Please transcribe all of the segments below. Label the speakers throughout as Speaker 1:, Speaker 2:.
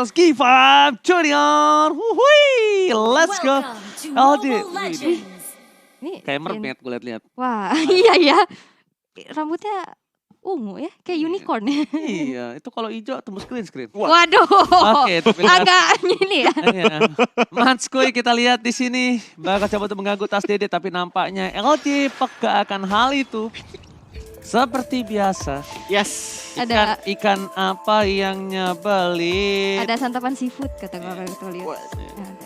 Speaker 1: versus Gifam Junior. Wuhui, let's go. LD.
Speaker 2: Ini
Speaker 1: Kayak mermaid gue liat-liat.
Speaker 2: Wah, iya ya. Rambutnya ungu ya, kayak unicorn ya.
Speaker 1: Iya, itu kalau hijau tembus screen.
Speaker 2: Waduh.
Speaker 1: Oke, tapi lihat.
Speaker 2: Agak ini ya.
Speaker 1: Iya. Manskuy kita lihat di sini bakal coba untuk mengganggu tas Dede, tapi nampaknya LG peka akan hal itu. Seperti biasa.
Speaker 3: Yes.
Speaker 2: Ada
Speaker 1: Ikan apa yang nyebelin?
Speaker 2: ada santapan seafood kata kalau kita lihat.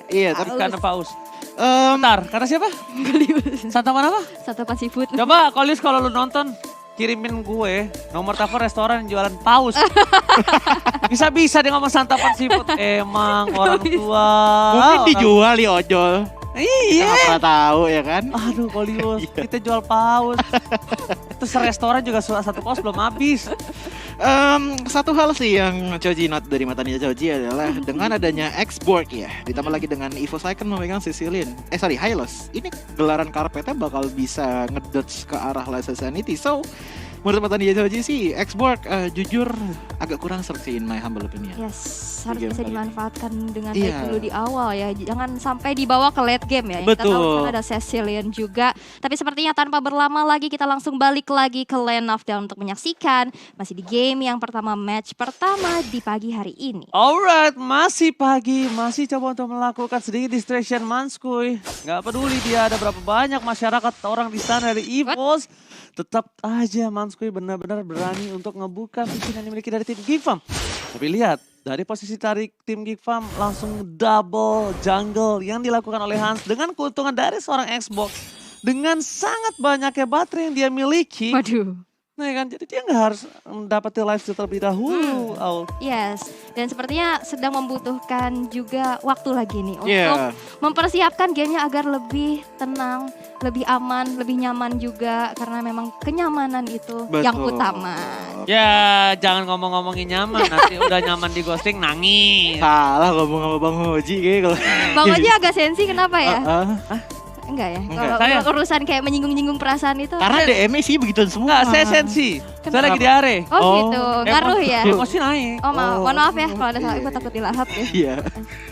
Speaker 3: Iya, tapi
Speaker 1: Ikan paus.
Speaker 3: em,
Speaker 1: Bentar, kata siapa? Santapan apa?
Speaker 2: Santapan seafood.
Speaker 1: Coba Kolis kalau lu nonton, kirimin gue nomor telepon restoran yang jualan paus. Bisa-bisa dia ngomong santapan seafood. Emang orang tua.
Speaker 3: mungkin dijual di ojol.
Speaker 1: Iya.
Speaker 3: Nggak pernah tahu ya kan.
Speaker 1: Aduh Kolius, kita jual paus. Terus restoran juga satu paus belum habis.
Speaker 3: Satu hal sih yang Choji not dari matanya Choji adalah dengan adanya X-Borg ya, ditambah lagi dengan Evo Saiken memegang Sicilian, Hylos. Ini gelaran karpetnya bakal bisa ngedodge ke arah Laser Sanity. So, menurut matanya Choji sih X-Borg jujur agak kurang serk sih in my humble opinion.
Speaker 2: Yes, harus
Speaker 3: Game
Speaker 2: bisa
Speaker 3: kali ini.
Speaker 2: dimanfaatkan dengan
Speaker 3: Iya.
Speaker 2: baik dulu di awal ya. Jangan sampai dibawa ke late game ya. Yang kita tahu
Speaker 3: Betul.
Speaker 2: kan ada Cecilian juga. Tapi sepertinya tanpa berlama lagi kita langsung balik lagi ke Land of Dawn untuk menyaksikan masih di game yang pertama, match pertama di pagi hari ini.
Speaker 1: Alright, masih pagi, masih coba untuk melakukan sedikit distraction Manskuy. Gak peduli dia ada berapa banyak masyarakat orang di sana dari EVOS. Tetap aja Manskuy benar-benar berani untuk ngebuka vision yang dimiliki dari tim Gifam. Tapi lihat, dari posisi tarik tim Gifam langsung double jungle yang dilakukan oleh Hans dengan keuntungan dari seorang Xbox. Dengan sangat banyaknya baterai yang dia miliki.
Speaker 2: Waduh.
Speaker 1: Nah kan, jadi dia nggak harus mendapati lifesteal terlebih dahulu. Aul.
Speaker 2: Yes, dan sepertinya sedang membutuhkan juga waktu lagi nih untuk
Speaker 3: Iya.
Speaker 2: mempersiapkan gamenya agar lebih tenang, lebih aman, lebih nyaman juga karena memang kenyamanan itu yang
Speaker 3: Betul.
Speaker 2: utama.
Speaker 1: Ya jangan ngomong-ngomongin nyaman, nanti udah nyaman di ghosting nangis.
Speaker 3: Salah ngomong sama Bang Hoji kayak kalau.
Speaker 2: Bang Oji agak sensi kenapa ya? Enggak ya?
Speaker 3: Enggak.
Speaker 2: Kalau
Speaker 1: Saya-
Speaker 2: urusan kayak menyinggung-nyinggung perasaan itu.
Speaker 3: Karena DM-nya sih begitu semua.
Speaker 1: Enggak, saya sensi. Saya lagi diare.
Speaker 2: Oh,
Speaker 3: Oh,
Speaker 2: gitu, ngaruh ya?
Speaker 1: Emosi naik.
Speaker 2: Oh, mohon maaf ya kalau ada salah,
Speaker 3: Iya,
Speaker 2: ibu takut dilahap ya.
Speaker 3: Iya.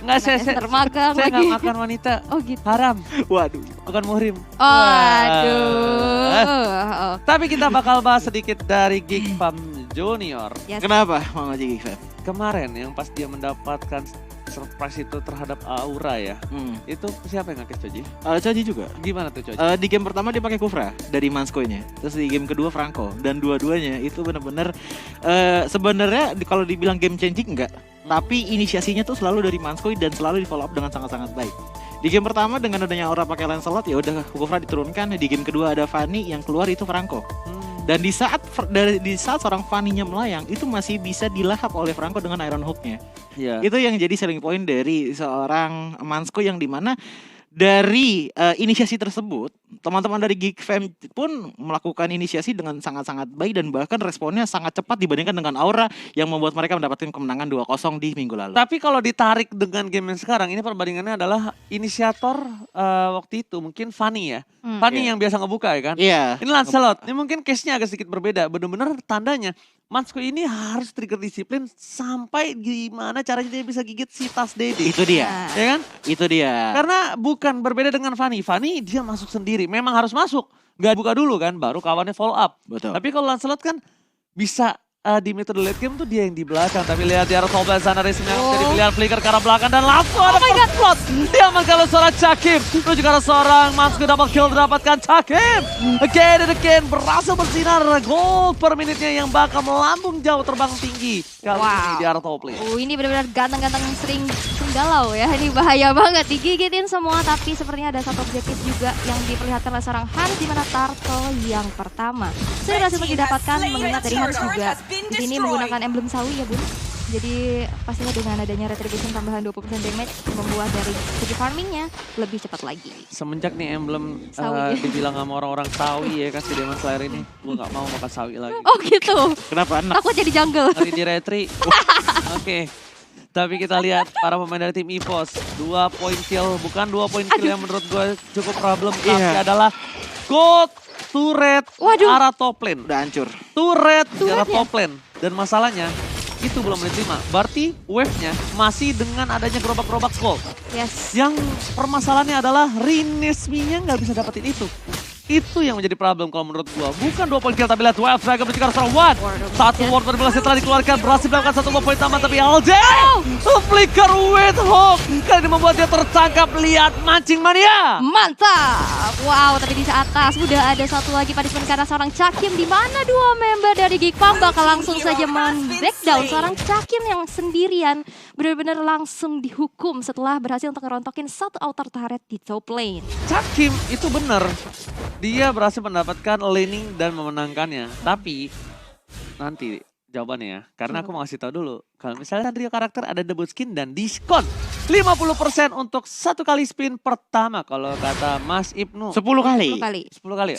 Speaker 1: Enggak, saya
Speaker 2: Termagang
Speaker 1: nggak
Speaker 2: lagi.
Speaker 1: makan wanita.
Speaker 2: Oh gitu.
Speaker 1: Haram,
Speaker 3: Waduh.
Speaker 1: bukan muhrim.
Speaker 2: Oh,
Speaker 1: Wah.
Speaker 2: aduh.
Speaker 1: Tapi kita bakal bahas sedikit dari Gifam Junior.
Speaker 2: Yes.
Speaker 3: Kenapa Bang Hoji Gifam?
Speaker 1: Kemarin yang pas dia mendapatkan surprise itu terhadap Aura ya. Itu siapa yang nge-catch Choji?
Speaker 3: Choji juga.
Speaker 1: Gimana tuh Choji?
Speaker 3: Di game pertama dia pakai Kufra dari Manskoy-nya. Terus di game kedua Franco dan dua-duanya itu benar-benar sebenarnya kalau dibilang game changing enggak, tapi inisiasinya tuh selalu dari Manskoy dan selalu di follow up dengan sangat-sangat baik. Di game pertama dengan adanya Aura pakai Lancelot ya udah Kufra diturunkan. Di game kedua ada Fanny, yang keluar itu Franco. Dan di saat seorang Fanny-nya melayang itu masih bisa dilahap oleh Franco dengan Iron Hook-nya.
Speaker 1: Iya.
Speaker 3: Itu yang jadi selling point dari seorang Manskoy yang dimana dari inisiasi tersebut teman-teman dari Geek Fam pun melakukan inisiasi dengan sangat-sangat baik dan bahkan responnya sangat cepat dibandingkan dengan Aura yang membuat mereka mendapatkan kemenangan 2-0 di minggu lalu.
Speaker 1: Tapi kalau ditarik dengan game yang sekarang, ini perbandingannya adalah inisiator waktu itu mungkin Fanny ya. Fanny
Speaker 3: Iya.
Speaker 1: yang biasa ngebuka ya kan.
Speaker 3: Iya.
Speaker 1: Ini Lancelot, ini mungkin case-nya agak sedikit berbeda. Bener-bener tandanya Manskuy ini harus trigger disiplin sampai gimana caranya dia bisa gigit si tas Dede.
Speaker 3: Itu dia.
Speaker 2: Nah,
Speaker 1: Ya kan?
Speaker 3: Itu dia.
Speaker 1: Karena bukan berbeda dengan Fanny. Fanny dia masuk sendiri, memang harus masuk. Gak buka dulu kan, baru kawannya follow up.
Speaker 3: Betul.
Speaker 1: Tapi kalau Lancelot kan bisa di metode late game tuh dia yang di belakang. Tapi lihat di arah Tobel sana Risma yang jadi pilihan flicker ke arah belakang dan langsung ada plot. Dia mengalami seorang Cakim. Terus juga ada seorang Manskuy double kill didapatkan Cakim. Again and again berhasil bersinar. Gold per menitnya yang bakal melambung jauh terbang tinggi. Kali ini di arah top lane.
Speaker 2: ini benar-benar ganteng-ganteng sering galau ya. Ini bahaya banget digigitin semua, tapi sepertinya ada satu objektif juga yang diperlihatkan oleh seorang Hans di mana Turtle yang pertama sudah berhasil didapatkan mengingat dari Hans juga di sini menggunakan emblem sawi ya Bun. Jadi pastinya dengan adanya retribution tambahan 20% damage membuat dari segi farmingnya lebih cepat lagi.
Speaker 1: Semenjak nih emblem
Speaker 2: Sawi.
Speaker 1: dibilang sama orang-orang sawi ya kan si Demon Slayer ini. Gue gak mau makan sawi lagi.
Speaker 2: Oh gitu.
Speaker 3: Kenapa enak?
Speaker 2: Takut jadi jungle.
Speaker 1: Hari di retri. Oke. Tapi kita lihat para pemain dari tim EVOS. 2 point kill. Bukan 2 point kill yang menurut gue cukup problem. Tapi
Speaker 3: Iya.
Speaker 1: adalah gold turret
Speaker 2: Waduh.
Speaker 1: arah top lane.
Speaker 3: Udah hancur.
Speaker 1: Turret di arah
Speaker 2: Turretnya?
Speaker 1: top lane. Dan masalahnya itu belum menit 5. Berarti wave-nya masih dengan adanya gerobak-gerobak gold.
Speaker 2: Yes.
Speaker 1: Yang permasalahannya adalah Rinesmi-nya nggak bisa dapetin itu. Itu yang menjadi problem kalau menurut gua. Bukan 2 poin kill, tapi lihat Wild Dragon mencegah seorang One. Satu ward berbelas telah dikeluarkan, berhasil melakukan 1 poin tambah, tapi LJ flicker with hook. Kali ini membuat dia tertangkap. Lihat mancing mania.
Speaker 2: Mantap. Wow, tapi di atas udah ada satu lagi punishment karena seorang Cakim, di mana 2 member dari Geek Farm bakal langsung saja men-breakdown seorang Cakim yang sendirian. Benar-benar langsung dihukum setelah berhasil untuk ngerontokin satu outer turret di top lane.
Speaker 1: Cakim itu bener. Dia berhasil mendapatkan laning dan memenangkannya. Tapi nanti jawabannya ya. Karena aku mau kasih tahu dulu. Kalau misalnya trio karakter ada debut skin dan diskon 50% untuk 1 kali spin pertama. Kalau kata Mas Ibnu
Speaker 3: 10 kali.
Speaker 2: 10 kali.
Speaker 1: 10 kali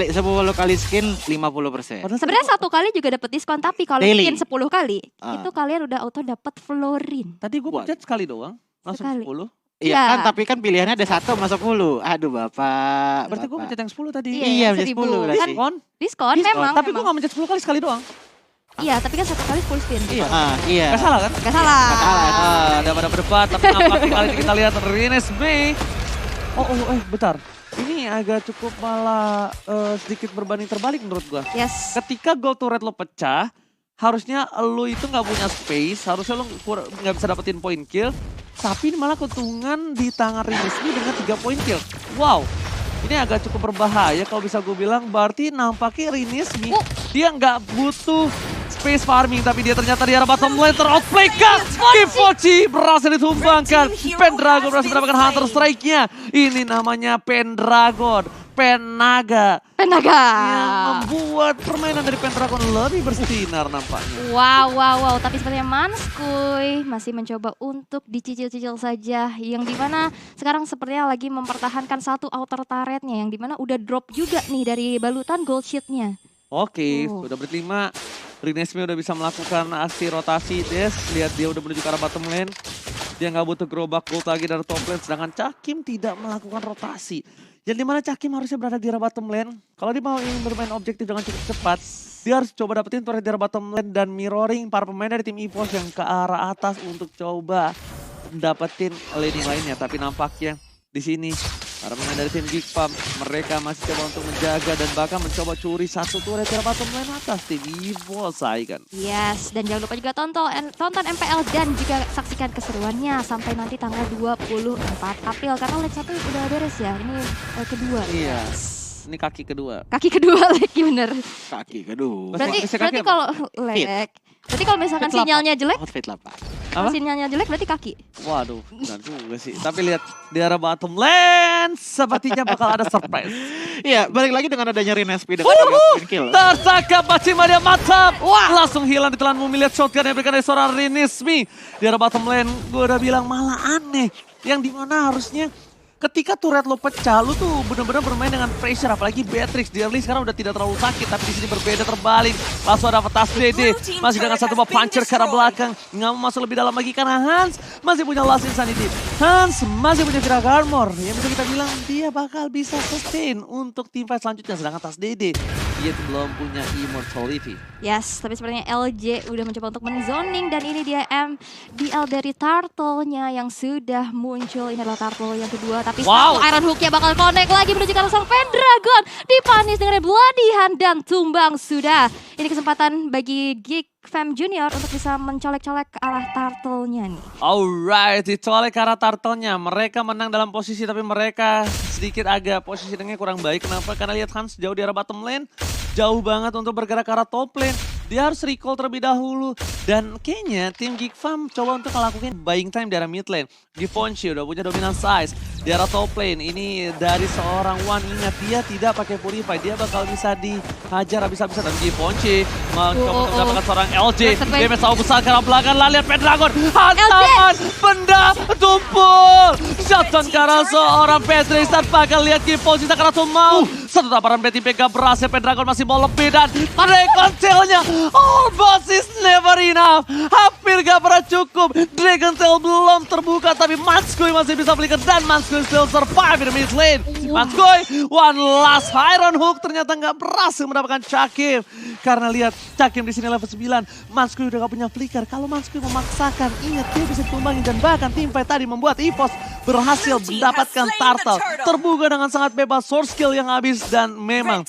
Speaker 1: ya?
Speaker 3: 10 kali skin 50%.
Speaker 1: Padahal
Speaker 2: Sebenarnya 1 kali juga dapat diskon, tapi kalau
Speaker 3: Daily.
Speaker 2: skin 10 kali,
Speaker 3: Ah.
Speaker 2: itu kalian udah auto dapat florin.
Speaker 1: Tadi gue pencet sekali doang. Langsung
Speaker 2: Sekali.
Speaker 1: 10.
Speaker 3: Iya
Speaker 2: Ya.
Speaker 3: kan, tapi kan pilihannya ada 1 sama 10. Aduh Bapak.
Speaker 1: Berarti gue
Speaker 3: Bapak.
Speaker 1: pencet yang 10 tadi.
Speaker 3: Iya,
Speaker 2: Iya,
Speaker 3: menjadi
Speaker 2: 1000.
Speaker 3: 10 berarti.
Speaker 1: Diskon.
Speaker 2: Diskon,
Speaker 1: Diskon.
Speaker 2: memang.
Speaker 1: Tapi gue
Speaker 2: memang.
Speaker 1: gak mencet 10 kali sekali doang.
Speaker 2: Iya, tapi kan 1 kali full spin.
Speaker 1: Iya.
Speaker 3: Iya.
Speaker 1: Gak salah kan?
Speaker 2: Gak salah.
Speaker 1: Ada pada berdebat, tapi nampaknya kali ini kita lihat Rinesmi. Bentar. Ini agak cukup malah sedikit berbanding terbalik menurut gua.
Speaker 2: Yes.
Speaker 1: Ketika gold turret lo pecah, harusnya lo itu nggak punya space, harusnya lo nggak bisa dapetin point kill. Tapi ini malah keuntungan di tangan Rinesmi dengan 3 point kill. Wow. Ini agak cukup berbahaya kalau bisa gue bilang. Berarti nampaknya Rinesmi dia nggak butuh space farming, tapi dia ternyata di arah bottom lane ter-outplay kan. Kifochi berhasil ditumbangkan. Pendragon berhasil mendapatkan Hunter Strike-nya. Ini namanya Pendragon. Penaga.
Speaker 2: Tenaga.
Speaker 1: Yang membuat permainan dari Pendragon lebih bersinar nampaknya.
Speaker 2: Wow, wow, wow. Tapi sepertinya Manskuy masih mencoba untuk dicicil-cicil saja. Yang dimana sekarang sepertinya lagi mempertahankan satu outer turretnya. Yang dimana udah drop juga nih dari balutan gold sheet-nya.
Speaker 1: Oke, sudah berlima. Rinesmi udah bisa melakukan aksi rotasi. Lihat dia udah menuju ke arah bottom lane. Dia nggak butuh gerobak gold lagi dari top lane. Sedangkan Cakim tidak melakukan rotasi. Yang dimana Cakim harusnya berada di arah bottom lane. Kalau dia mau ingin bermain objektif dengan cukup cepat, dia harus coba dapetin turret di arah bottom lane dan mirroring para pemain dari tim EVOS yang ke arah atas untuk coba dapetin laning lainnya. Tapi nampaknya di sini para pemain dari tim Geek Farm, mereka masih coba untuk menjaga dan bahkan mencoba curi satu turret di arah bottom lane atas tim EVOS, kan.
Speaker 2: Yes, dan jangan lupa juga tonton MPL dan juga saksikan keseruannya sampai nanti tanggal 24 April. Karena leg 1 udah beres ya, ini kedua.
Speaker 1: Iya. Ini kaki kedua.
Speaker 2: Kaki kedua leg, bener.
Speaker 3: Kaki kedua.
Speaker 2: Berarti,
Speaker 1: Bisa kaki apa?
Speaker 2: kalau leg, berarti kalau misalkan
Speaker 1: Fit 8.
Speaker 2: sinyalnya jelek,
Speaker 3: Outfit 8.
Speaker 2: kalau
Speaker 1: Apa?
Speaker 2: sinyalnya jelek berarti kaki.
Speaker 1: Waduh, benar juga sih. Tapi lihat di arah bottom lane, sepertinya bakal ada surprise.
Speaker 3: Iya, balik lagi dengan adanya Rinesmi dengan 3 point kill.
Speaker 1: Tertangkap Bacima, dia mantap. Wah, langsung hilang ditelan Mumi. Lihat shotgun yang diberikan dari seorang Rinesmi. Di arah bottom lane, gue udah bilang malah aneh. Yang dimana harusnya ketika turret lo pecah, lo tuh bener-bener bermain dengan pressure. Apalagi Beatrix di early sekarang udah tidak terlalu sakit. Tapi di sini berbeda terbalik. Langsung ada tas DD. Masih dengan satu buah puncher ke arah belakang. Nggak mau masuk lebih dalam lagi karena Hans masih punya Last Insanity. Hans masih punya Virak Armor. Yang bisa kita bilang dia bakal bisa sustain untuk tim fight selanjutnya. Sedangkan tas DD, dia tuh belum punya Immortality.
Speaker 2: Yes, tapi sepertinya LJ udah mencoba untuk men-zoning dan ini dia MDL dari Turtle-nya yang sudah muncul. Ini adalah Turtle yang kedua, tapi
Speaker 1: Wow.
Speaker 2: satu Iron Hook-nya bakal connect lagi menuju ke arah sang Pendragon. Dipanis dengan Bloody Hand dan tumbang sudah. Ini kesempatan bagi Geek Fam Junior untuk bisa mencolek-colek ke arah Turtle-nya nih.
Speaker 1: Alright, dicolek ke arah Turtle-nya. Mereka menang dalam posisi tapi mereka sedikit agak positioningnya kurang baik. Kenapa? Karena lihat Hans jauh di arah bottom lane. Jauh banget untuk bergerak ke arah top lane. Dia harus recall terlebih dahulu. Dan kayaknya tim Geek Farm coba untuk ngelakuin buying time di arah mid lane. Givenchy udah punya dominant size. Di arah top lane ini dari seorang One, ingat dia tidak pakai purify. Dia bakal bisa dihajar habis-habisan. Dan Givenchy mencoba untuk mendapatkan seorang LJ. Dia mesau besar ke arah belakang. Lalu lihat Pendragon. Hantaman benda tumpul. Shotgun ke arah seorang Beatrix. Dan bakal lihat Givenchy tak tuh mau. Satu tamparan BTP gak berhasil. Pendragon masih mau lebih dan reconcile-nya. All boss is never enough. Hampir gak pernah cukup. Dragon Tail belum terbuka tapi Manskuy masih bisa flicker dan Manskuy Manskui still survive in the mid lane. Manskui, one last Iron Hook ternyata nggak berhasil mendapatkan Cakim. Karena lihat Cakim di sini level 9, Manskui udah gak punya flicker. Kalau Manskui memaksakan, ingat dia bisa ditumbangin. Dan bahkan timfight tadi membuat EVOS berhasil mendapatkan turtle. Terbuka dengan sangat bebas, source skill yang habis. Dan memang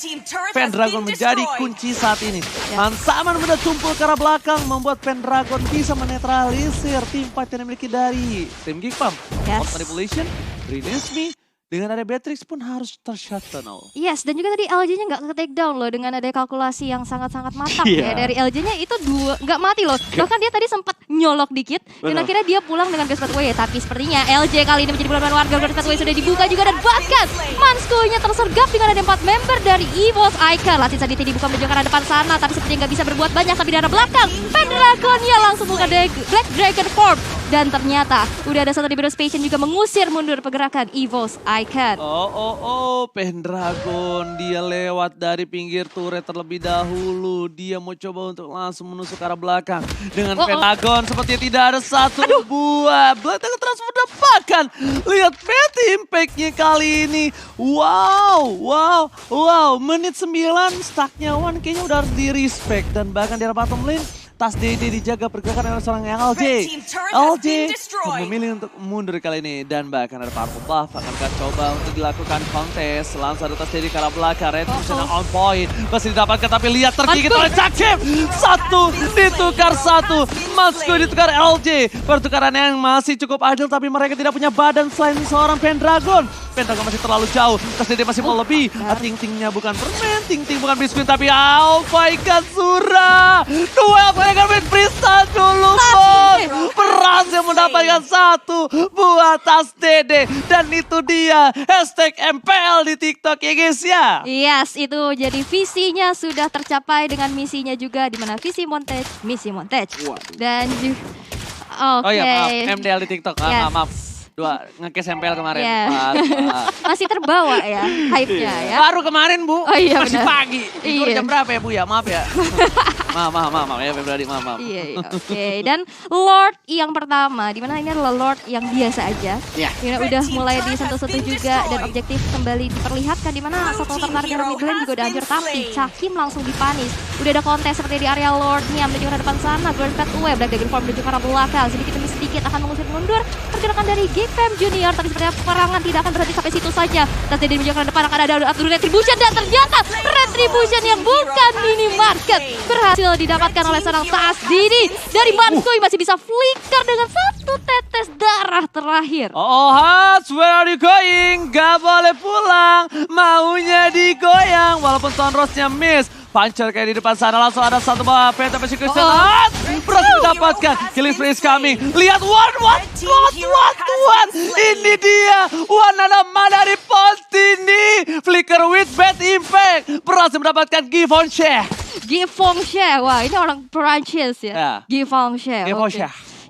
Speaker 1: Pendragon menjadi kunci saat ini. Mansaman sudah tumpul ke arah belakang, membuat Pendragon bisa menetralisir timfight yang dimiliki dari tim Geekfam.
Speaker 2: Yes.
Speaker 1: Manipulation, Release Me, dengan ada Beatrix pun harus tershut tunnel.
Speaker 2: Yes, dan juga tadi LJ-nya nggak ke take down loh dengan ada kalkulasi yang sangat-sangat matang ya dari LJ-nya itu nggak mati loh. Bahkan dia tadi sempat nyolok dikit dan akhirnya dia pulang dengan best pathway. Tapi sepertinya LJ kali ini menjadi bulan warga, best pathway sudah dibuka juga dan bahkan Manskui-nya tersergap dengan ada 4 member dari EVOS Icon. Latin Saditi dibuka menuju ke arah depan sana tapi sepertinya nggak bisa berbuat banyak tapi di arah belakang. Pendragon-nya langsung buka Black Dragon Form dan ternyata udah ada satu Libero Spation juga mengusir mundur pergerakan EVOS Icon.
Speaker 1: Pendragon dia lewat dari pinggir turret terlebih dahulu. Dia mau coba untuk langsung menusuk ke arah belakang. Dengan Pentagon sepertinya tidak ada satu buah Black Dragon Transfer dapatkan. Lihat Petty Impact-nya kali ini. Wow. Menit 9 stacknya One kayaknya udah harus di respect. Dan bahkan di arah bottom lane Tas DD dijaga pergerakan oleh seorang LJ. LJ memilih untuk mundur kali ini. Dan bahkan ada powerful buff. Akankah coba untuk dilakukan kontes. Langsung ada Tas DD ke arah belakang. Retribution on point. Masih didapatkan tapi lihat tergigit oleh Cakim. Satu ditukar satu. Manskui ditukar LJ. Pertukaran yang masih cukup adil. Tapi mereka tidak punya badan selain seorang Pendragon. Pendragon masih terlalu jauh. Tas DD masih mau lebih. Ting-tingnya bukan permen. Ting-ting bukan biskuit. Tapi Surah. Duel dengan Brista dulu, Bos. Berhasil mendapatkan satu buah tas DD. Dan itu dia hashtag MPL di TikTok ya guys ya.
Speaker 2: Yes, itu jadi visinya sudah tercapai dengan misinya juga. Di mana visi montage, misi montage. Dan
Speaker 1: Oh iya maaf, MDL di TikTok. Maaf. Dua nge-case MPL kemarin.
Speaker 2: Masih terbawa ya hype-nya ya.
Speaker 1: Baru kemarin Bu, masih
Speaker 2: benar.
Speaker 1: pagi. Itu jam berapa ya Bu ya? Maaf ya. maaf ya Februari, maaf.
Speaker 2: Iya, oke. Dan Lord yang pertama, dimana ini adalah Lord yang biasa aja. Dimana udah mulai disentuh-sentuh juga dan objektif kembali diperlihatkan. Dimana satu tertarik dari mid lane juga udah hancur tapi Cakim langsung dipanis. Udah ada kontes seperti di area Lordnya menuju ke depan sana. Grand Pathway, Black Dragon Form menuju ke arah belakang. Sedikit demi sedikit akan mengusir mundur pergerakan dari Geekfam Junior. Tapi sepertinya perangan tidak akan berhenti sampai situ saja. Tas DD menuju ke depan akan ada Retribution dan ternyata Retribution yang bukan minimarket berhasil didapatkan oleh seorang Tas DD dari Manskui. Masih bisa flicker dengan satu tetes darah terakhir.
Speaker 1: Hearts, where are you going? Gak boleh pulang, maunya digoyang. Walaupun Sunrose-nya miss. Puncher kayak di depan sana, langsung ada satu bawah Penta Persecution. Berhasil mendapatkan. Killing spree is coming. Lihat One. Ini dia. One ada mana di Pontini. Flicker with bad impact. Berhasil mendapatkan Givenchy.
Speaker 2: Wah ini orang Perancis ya. Givenchy.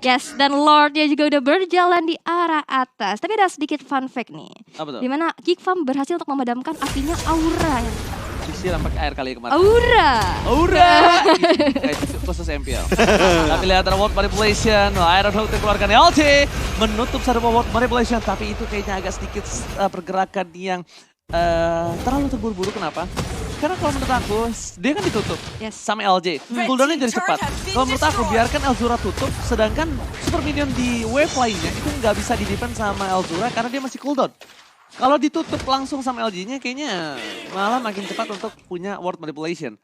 Speaker 2: Yes, dan Lordnya juga udah berjalan di arah atas. Tapi ada sedikit fun fact nih.
Speaker 1: Apa tuh?
Speaker 2: Dimana Geekfam berhasil untuk memadamkan apinya Aura.
Speaker 1: Siram pakai air kali kemarin.
Speaker 2: Aura.
Speaker 1: Khusus MPL. Tapi lihat ada World Manipulation. Iron Hook dikeluarkan LT. Menutup satu World Manipulation. Tapi itu kayaknya agak sedikit pergerakan yang terlalu terburu-buru. Kenapa? Karena kalau menurut aku, dia kan ditutup sama LJ. Cooldownnya jadi cepat. Kalau menurut aku, biarkan Elzura tutup. Sedangkan Super Minion di wave lainnya itu nggak bisa di-defend sama Elzura karena dia masih cooldown. Kalau ditutup langsung sama LG-nya kayaknya malah makin cepat untuk punya World Manipulation.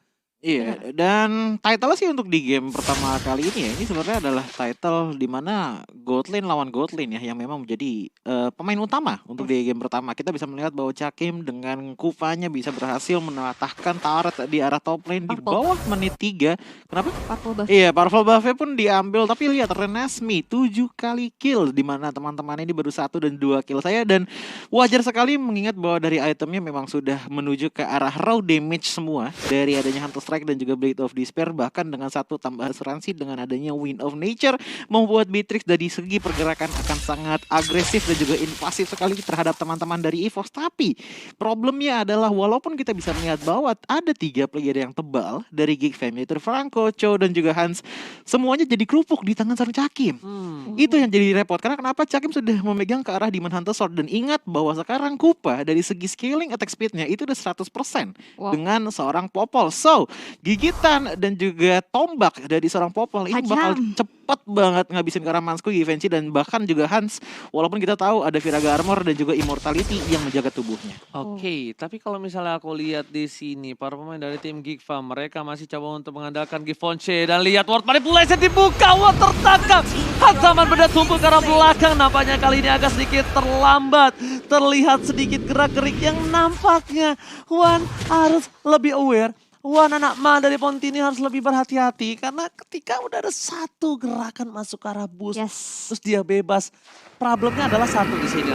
Speaker 3: Iya, dan title sih untuk di game pertama kali ini ya, ini sebenarnya adalah title di mana Godlane lawan Godlane ya, yang memang menjadi pemain utama untuk di game pertama. Kita bisa melihat bahwa Cakim dengan Kufanya bisa berhasil menatahkan turret di arah top lane di bawah menit 3. Kenapa?
Speaker 2: Powerful buff.
Speaker 3: Iya, powerful buff-nya pun diambil, tapi lihat Renesmee 7 kali kill, di mana teman-teman ini baru 1 dan 2 kill saya, dan wajar sekali mengingat bahwa dari itemnya memang sudah menuju ke arah raw damage semua dari adanya Hunter Strike Strike dan juga Blade of Despair, bahkan dengan satu tambah asuransi dengan adanya Wind of Nature, membuat Beatrix dari segi pergerakan akan sangat agresif dan juga invasif sekali terhadap teman-teman dari EVOS. Tapi problemnya adalah walaupun kita bisa melihat bahwa ada 3 player yang tebal dari Geek Fam, yaitu Franco, Cho, dan juga Hans, semuanya jadi kerupuk di tangan seorang Cakim. Itu yang jadi repot, karena kenapa Cakim sudah memegang ke arah Demon Hunter Sword, dan ingat bahwa sekarang Kupa dari segi scaling attack speednya itu udah 100% dengan seorang Popol. So, gigitan dan juga tombak dari seorang Popol ini bakal cepat banget ngabisin ke arah Manskuy, Givenchy, dan bahkan juga Hans, walaupun kita tahu ada Viraga Armor dan juga Immortality yang menjaga tubuhnya.
Speaker 1: Oke, tapi kalau misalnya aku lihat di sini para pemain dari tim Geek Fam, mereka masih coba untuk mengandalkan Givenchy, dan lihat ward manipulation dibuka, ward tertangkap. Hantaman benda tumpul ke arah belakang, nampaknya kali ini agak sedikit terlambat. Terlihat sedikit gerak-gerik yang nampaknya Wan harus lebih aware. Wan anak Ma dari Pontini harus lebih berhati-hati, karena ketika udah ada satu gerakan masuk ke arah boost, terus dia bebas. Problemnya adalah satu di sini,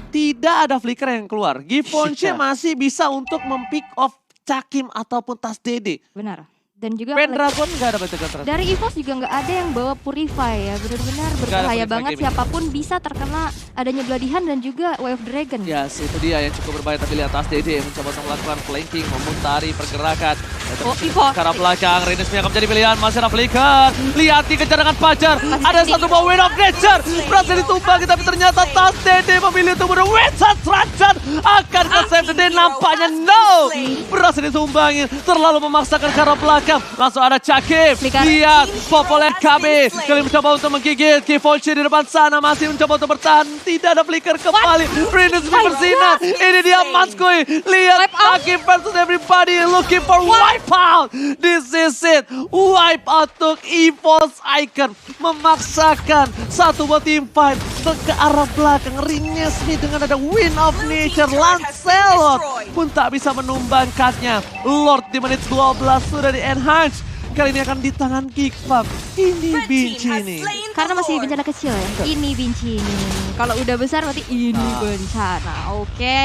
Speaker 1: tidak ada flicker yang keluar. Givenchy masih bisa untuk mempick off Cakim ataupun Tas Dede.
Speaker 2: Benar. Dan juga
Speaker 1: Pendragon nggak ada baca kontra.
Speaker 2: dari EVOS juga nggak ada yang bawa Purify ya, benar-benar berbahaya banget. Siapapun bisa terkena adanya Bloody Hand dan juga Wave Dragon.
Speaker 1: Yes, itu dia yang cukup berbahaya, tapi lihat Tas Dede mencoba untuk melakukan flanking, memuntari pergerakan.
Speaker 2: EVOS
Speaker 1: ke arah belakang, Renesmi akan menjadi pilihan, masih ada flicker. Lihat dikejar dengan Fajar, ada satu bawah Wind of Nature, berhasil ditumbang, tapi ternyata Tas Dede memilih untuk berwesat Rajan. Akan ke save the day, nampaknya no! Berhasil ditumbangi, terlalu memaksakan ke arah belakang. Langsung ada Cakim, lihat Popol KB kali mencoba untuk menggigit. Givenchy di depan sana masih mencoba untuk bertahan, tidak ada flicker kembali. Renesmi bersinar, ini dia Manskuy, lihat Cakim versus everybody looking for wipeout. This is it, wipeout untuk EVOS Icon, memaksakan satu buat team fight ke arah belakang. Renesmi dengan ada Wind of Nature, Lancelot pun tak bisa menumbangkannya. Lord di menit 12 sudah di enhance. Kali ini akan di tangan Geek Fam. Ini Binci nih.
Speaker 2: Karena masih bencana kecil ya. Ini Binci ini. Kalau udah besar berarti ini bencana. Oke,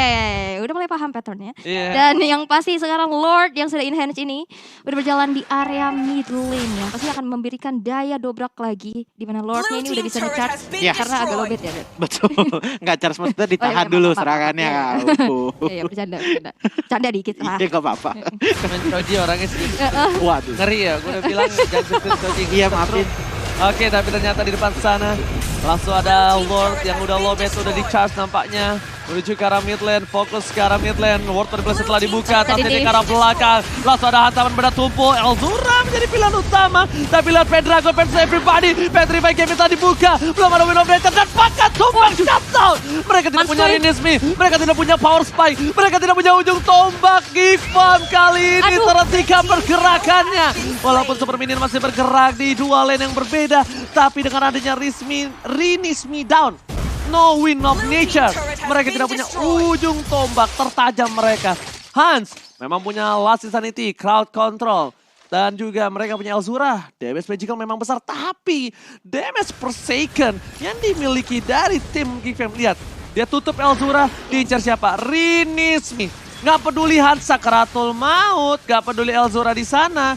Speaker 2: udah mulai paham patternnya. Dan yang pasti sekarang Lord yang sudah enhance ini udah berjalan di area mid lane yang pasti akan memberikan daya dobrak lagi. Dimana Lordnya ini udah bisa di-charge karena agak lowbat ya.
Speaker 3: Betul, nggak charge maksudnya ditahan dulu serangannya.
Speaker 2: Iya, bercanda. Canda dikit lah.
Speaker 3: Iya, gak apa-apa.
Speaker 1: Mencoji orangnya sedikit.
Speaker 3: Waduh.
Speaker 1: Ngeri ya, gue udah bilang jangan sentuh coaching.
Speaker 3: Iya, maafin.
Speaker 1: Oke, tapi ternyata di depan sana langsung ada Lord yang udah lowbat, udah di charge nampaknya. Menuju ke arah mid lane, fokus ke arah mid lane. Ward manipulation telah dibuka, tapi di arah belakang. Langsung ada hantaman benda tumpul. Elzura menjadi pilihan utama. Tapi lihat Pendragon versus everybody. Petrify game telah dibuka. Belum ada Wind of Nature dan pakat tumbang shutdown. Mereka tidak punya Renesmi, mereka tidak punya power spike, mereka tidak punya ujung tombak. Geek Fam kali ini terhentikan pergerakannya. Walaupun Super Minion masih bergerak di dua lane yang berbeda, tapi dengan adanya Renesmi down, no Wind of Nature, mereka tidak punya ujung tombak tertajam mereka. Hans memang punya Last Insanity, Crowd Control, dan juga mereka punya Elzura. Damage Magical memang besar, tapi damage Forsaken yang dimiliki dari tim Geek Fam. Lihat, dia tutup Elzura, diincar siapa? Renesmi. Gak peduli Hans Sakratul Maut, gak peduli Elzura di sana.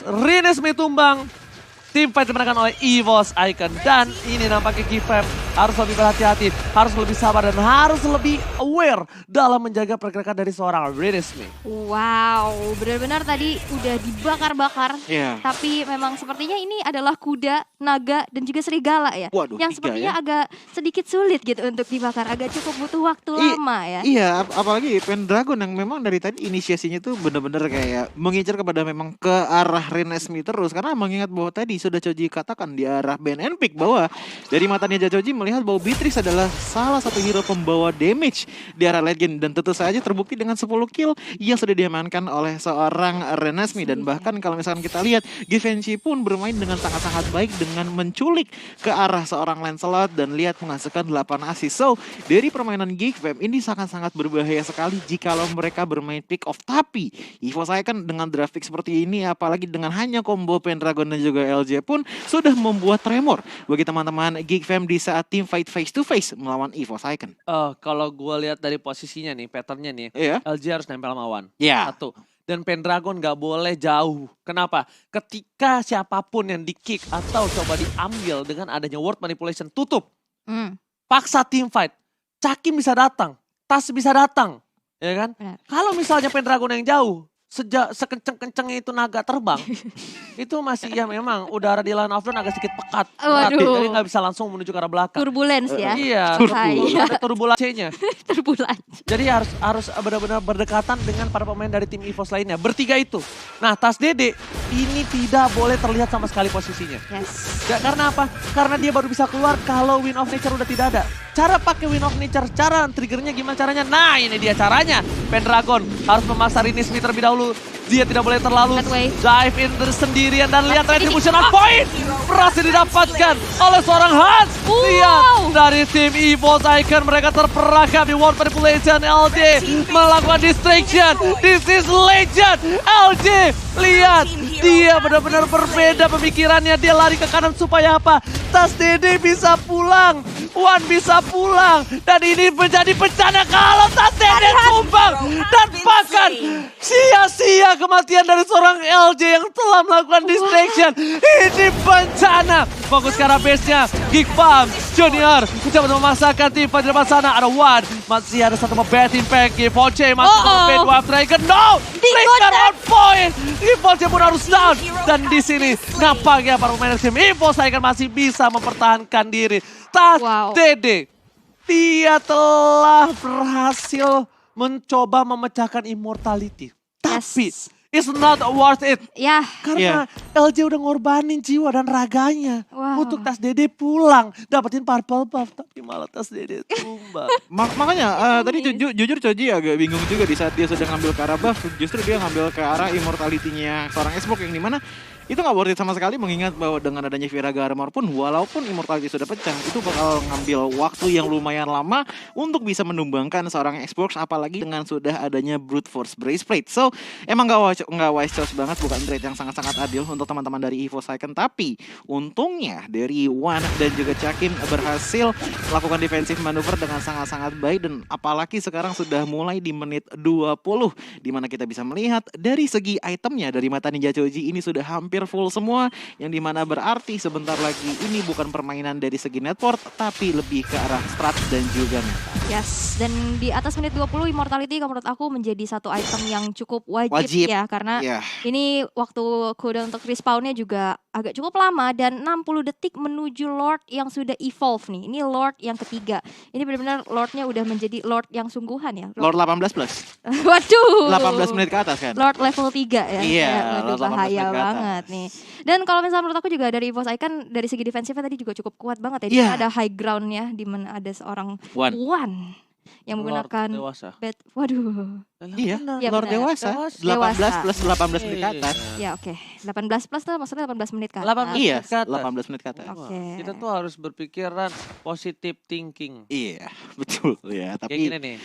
Speaker 1: Renesmi tumbang. Tim fight dimenangkan oleh EVOS Icon, dan ini nampaknya Geek Fam harus lebih berhati-hati, harus lebih sabar, dan harus lebih aware dalam menjaga pergerakan dari seorang Renesmi.
Speaker 2: Wow, benar-benar tadi udah dibakar-bakar, tapi memang sepertinya ini adalah kuda, naga, dan juga serigala ya.
Speaker 3: Waduh,
Speaker 2: yang sepertinya agak sedikit sulit gitu untuk dibakar, agak cukup butuh waktu lama ya.
Speaker 3: Iya, apalagi Pendragon yang memang dari tadi inisiasinya tuh bener-bener kayak mengincar kepada memang ke arah Renesmi terus, karena mengingat bahwa tadi sudah Choji katakan di arah ban and pick bahwa dari matanya Choji melihat bahwa Beatrix adalah salah satu hero pembawa damage di arah late game, dan tentu saja terbukti dengan 10 kill yang sudah diamankan oleh seorang Renesmi. Dan bahkan kalau misalkan kita lihat, Givenchy pun bermain dengan sangat-sangat baik dengan menculik ke arah seorang Lancelot dan lihat menghasilkan 8 assist. So, dari permainan Geek Fam ini sangat-sangat berbahaya sekali jikalau mereka bermain pick off. Tapi EVOS Icon dengan draft pick seperti ini, apalagi dengan hanya combo Pendragon dan juga LJ pun sudah membuat tremor bagi teman-teman Geek Fam di saat team fight face to face melawan EVOS Icon.
Speaker 1: Kalau gue lihat dari posisinya nih, patternnya nih, LG harus nempel sama Wan.
Speaker 3: Yeah.
Speaker 1: Satu. Dan Pendragon gak boleh jauh. Kenapa? Ketika siapapun yang di-kick atau coba diambil dengan adanya word manipulation, tutup. Paksa team fight. Cakim bisa datang. Tas bisa datang. Ya kan?
Speaker 2: Benar.
Speaker 1: Kalau misalnya Pendragon yang jauh, sekenceng-kencengnya itu naga terbang, itu masih ya memang udara di line of zone agak sedikit pekat.
Speaker 2: Waduh.
Speaker 1: Jadi nggak bisa langsung menuju ke arah belakang.
Speaker 2: Turbulence ya.
Speaker 1: Iya,
Speaker 2: Bahaya.
Speaker 1: ada turbulensinya.
Speaker 2: Turbulence.
Speaker 1: Jadi harus benar-benar berdekatan dengan para pemain dari tim EVOS lainnya. Bertiga itu. Nah, Tas Dede ini tidak boleh terlihat sama sekali posisinya.
Speaker 2: Yes.
Speaker 1: Ya, karena apa? Karena dia baru bisa keluar kalau Wind of Nature udah tidak ada. Cara pakai Wind of Nature, cara triggernya gimana caranya? Nah, ini dia caranya. Pendragon harus memaksa Rinismi terlebih dahulu. Dia tidak boleh terlalu
Speaker 2: That way.
Speaker 1: dive in sendirian dan lihat retributional point berhasil didapatkan oleh seorang Hans. Lihat dari tim EVOS Icon, mereka terperangkap di word manipulation. LJ melakukan distraction. This is legend. LJ, lihat dia benar-benar berbeda pemikirannya. Dia lari ke kanan supaya apa? Tas Dede bisa pulang. Wan bisa pulang. Dan ini menjadi bencana kalau Tas Dede tumbang. Dan bahkan sia-sia kematian dari seorang LJ yang telah melakukan distraction. Ini bencana. Fokus ke arah base-nya. Geek Farm Junior mencoba memaksakan tim di depan sana. Ada Wan. Masih ada satu bad impact. Giveaway masih bad Wave Dragon. No! Flicker on point. Giveaway pun harus down. Dan di sini nampaknya para pemain tim EVOS Icon masih bisa mempertahankan diri. Tas Dede, dia telah berhasil mencoba memecahkan immortality. Tapi it's not worth it.
Speaker 2: Ya.
Speaker 1: Karena LJ udah ngorbanin jiwa dan raganya untuk Tas Dede pulang. Dapetin purple buff, tapi malah Tas Dede tumbang.
Speaker 3: Makanya tadi jujur Choji agak bingung juga di saat dia sedang ngambil ke arah buff. Justru dia ngambil ke arah immortality-nya seorang Xbox yang dimana itu nggak worth it sama sekali, mengingat bahwa dengan adanya Viraga Armor pun walaupun immortality sudah pecah, itu bakal ngambil waktu yang lumayan lama untuk bisa menumbangkan seorang Xbox, apalagi dengan sudah adanya Brute Force Breastplate. So emang nggak wise choice banget, bukan trade yang sangat-sangat adil untuk teman-teman dari EVOS Icon. Tapi untungnya dari Wan dan juga Cakim berhasil melakukan defensive manuver dengan sangat-sangat baik, dan apalagi sekarang sudah mulai di menit 20 di mana kita bisa melihat dari segi itemnya dari mata Ninja Choji ini sudah hampir full semua, yang dimana berarti sebentar lagi ini bukan permainan dari segi network tapi lebih ke arah strat dan juga meta.
Speaker 2: Yes, dan di atas menit 20 Immortality kalau menurut aku menjadi satu item yang cukup wajib. Ya, karena ini waktu cooldown untuk respawnnya juga agak cukup lama dan 60 detik menuju Lord yang sudah evolve nih. Ini Lord yang ketiga. Ini benar-benar Lordnya udah menjadi Lord yang sungguhan ya.
Speaker 3: Lord 18 plus.
Speaker 2: Waduh.
Speaker 3: 18 menit ke atas kan?
Speaker 2: Lord level 3 ya.
Speaker 3: Iya,
Speaker 2: waduh, bahaya banget nih. Dan kalau misalnya menurut aku juga dari EVOS Icon dari segi defensifnya tadi juga cukup kuat banget ya. Di mana ada high groundnya, di mana ada seorang Wan yang menggunakan bed. Waduh.
Speaker 3: Iya, Lord dewasa. 18 plus 18 menit ke atas.
Speaker 2: Ya oke. 18 plus tuh maksudnya 18 menit ke atas.
Speaker 3: 18 menit ke atas.
Speaker 1: Kita tuh harus berpikiran positive thinking.
Speaker 3: Iya, betul ya. Tapi
Speaker 1: kayak gini nih.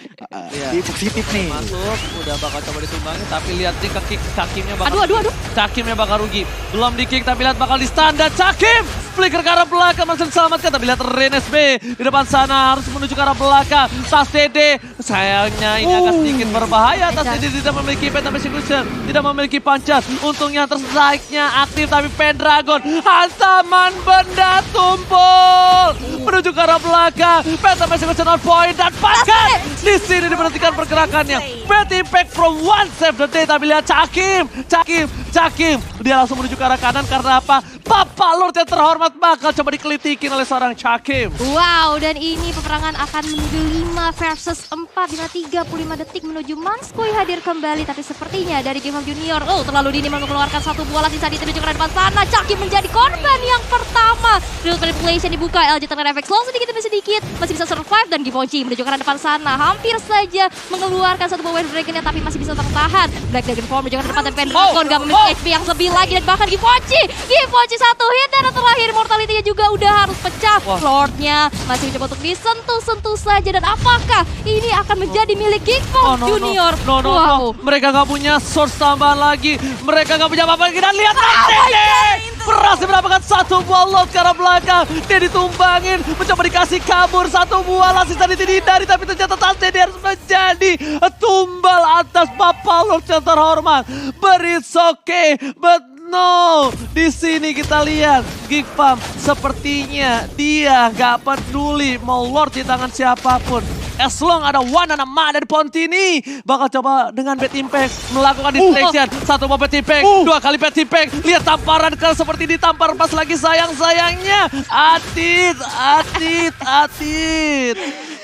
Speaker 3: Di positif nih.
Speaker 1: Masuk, udah bakal coba ditumbangi, tapi lihat nih ke kick Cakimnya bakal.
Speaker 2: Aduh.
Speaker 1: Cakimnya bakal rugi. Belum di kick tapi lihat bakal di stun dan Cakim flicker ke arah belakang masih diselamatkan, tapi lihat Renes B di depan sana harus menuju ke arah belakang. Tas Dede sayangnya ini agak sedikit berbahaya. Tas Dede tidak memiliki penta execution, tidak memiliki pancas. Untungnya terstrike-nya aktif, tapi Pendragon hantaman benda tumpul menuju ke arah belakang. Penta execution on point dan bahkan di sini diberhentikan pergerakannya. Bad impact from one save the day, tapi lihat Cakim dia langsung menuju ke arah kanan karena apa? Papa Lord yang terhormat bakal coba dikelitikin oleh seorang Cakim.
Speaker 2: Wow, dan ini peperangan akan menuju 5 versus 4 dengan 35 detik menuju Manskui hadir kembali, tapi sepertinya dari Game of Junior terlalu dini mengeluarkan satu bola sisa dituju ke depan sana. Cakim menjadi korban yang pertama. Real manipulation dibuka, LJ terkena efek slow sedikit demi sedikit, masih bisa survive dan Giveaway menuju ke depan sana. Hampir saja mengeluarkan satu buah Wave Dragon tapi masih bisa tertahan. Black Dragon Form menuju ke depan dan Pendragon gak memiliki HP yang lebih lagi, dan bahkan Giveaway satu hit, dan yang terakhir Immortality-nya juga udah harus pecah. Lordnya masih mencoba untuk disentuh-sentuh saja, dan apakah ini akan menjadi milik Geekfall Junior?
Speaker 1: No. Mereka gak punya source tambahan lagi. Mereka gak punya apa-apa lagi, dan lihat berhasil mendapatkan satu buah lot ke arah belakang. Dia ditumbangin, mencoba dikasih kabur satu buah lah, sisa dihindari, tapi ternyata Tasdedi harus menjadi tumbal atas Papa Lord yang terhormat. But it's okay, but no, di sini kita lihat Geek Farm sepertinya dia gak peduli mau Lord di tangan siapapun. As long ada one and a man dari Pontini bakal coba dengan Bad Impact melakukan distraction. Satu mau Bad Impact, dua kali Bad Impact. Lihat tamparan ke seperti ditampar pas lagi sayang-sayangnya. Atit.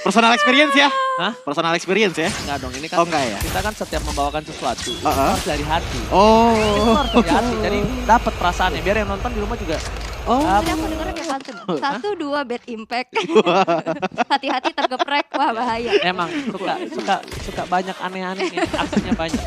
Speaker 3: Personal experience ya?
Speaker 1: Hah?
Speaker 3: Personal experience ya?
Speaker 1: Enggak dong, ini kan
Speaker 3: Oh, enggak ya?
Speaker 1: kita kan setiap membawakan sesuatu itu
Speaker 3: Uh-uh.
Speaker 1: harus dari hati. Itu
Speaker 3: Oh.
Speaker 1: harus dari hati, jadi dapat perasaannya. Biar yang nonton di rumah juga.
Speaker 3: Oh.
Speaker 2: Tadi aku dengerin ya pantun. 1, 2 bad impact. Hati-hati tergeprek, wah bahaya.
Speaker 1: Emang suka banyak aneh-aneh nih, aksinya banyak.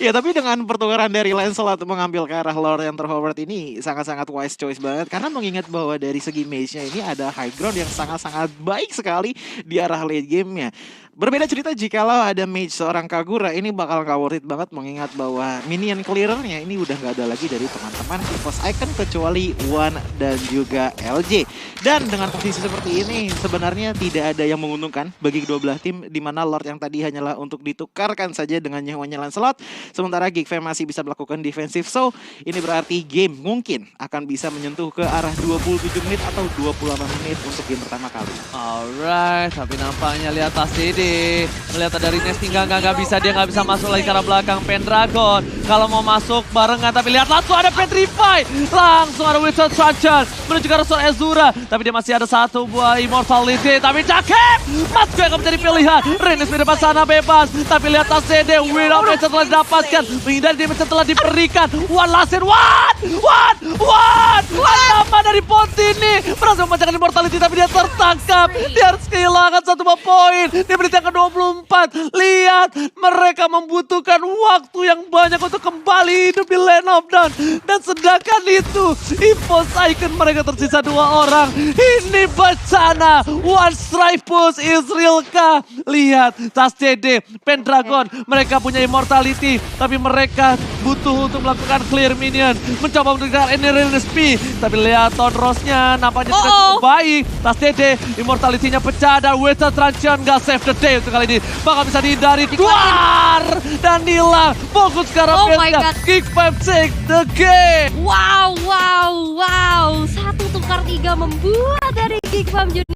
Speaker 3: Ya tapi dengan pertukaran dari Lancelot mengambil ke arah Lord yang terhormat ini sangat-sangat wise choice banget. Karena mengingat bahwa dari segi mage-nya ini ada high ground yang sangat-sangat baik sekali di arah late game-nya. Berbeda cerita jikalau ada mage seorang Kagura, ini bakal gak worth it banget mengingat bahwa minion clearer-nya ini udah gak ada lagi dari teman-teman EVOS Icon kecuali One dan juga LJ. Dan dengan posisi seperti ini sebenarnya tidak ada yang menguntungkan bagi kedua belah tim, di mana Lord yang tadi hanyalah untuk ditukarkan saja dengan nyawanya Lancelot, sementara Geek Fam masih bisa melakukan defensif. So ini berarti game mungkin akan bisa menyentuh ke arah 27 menit atau 28 menit untuk game pertama kali.
Speaker 1: Alright, tapi nampaknya lihat Tasdedi. Melihat dari Nestinga nggak bisa, dia nggak bisa masuk lagi ke arah belakang Pendragon. Kalau mau masuk barengan, tapi lihat langsung ada Petrify. Langsung ada Wizard Trajan menuju ke arah Sword Azura. Tapi dia masih ada satu buah Immortality. Tapi Jakep, Mas gue akan menjadi pilihan. Renis di depan sana bebas. Tapi lihat Tasdedi, Without Match telah didapatkan. Menghindari damage yang telah diberikan. One last hit, what? Apa dari Pontini? Berhasil memecahkan Immortality, tapi dia tertangkap. Dia harus kehilangan satu buah poin. Dia menit yang ke-24. Lihat, mereka membutuhkan waktu yang banyak untuk kembali hidup di Land of Dawn. Dan sedangkan itu, EVOS Icon mereka tersisa 2 orang. Ini bencana. One strike push Israelka. Lihat, Tasdedi, Pendragon, mereka punya Immortality. Tapi mereka butuh untuk melakukan clear minion. Mencoba mendengar Energy SP. Tapi lihat Tonrosnya nampaknya tidak cukup baik. Tasdedi, Immortality-nya pecah dan Wizard Transition gak save the day untuk kali ini. Bakal bisa dihindari. Duar! Dan hilang. Fokus ke arah
Speaker 2: Oh my
Speaker 1: Penta.
Speaker 2: God.
Speaker 1: Geek Fam take the game.
Speaker 2: Wow. 1 tukar 3 membuat dari Geek Farm Junior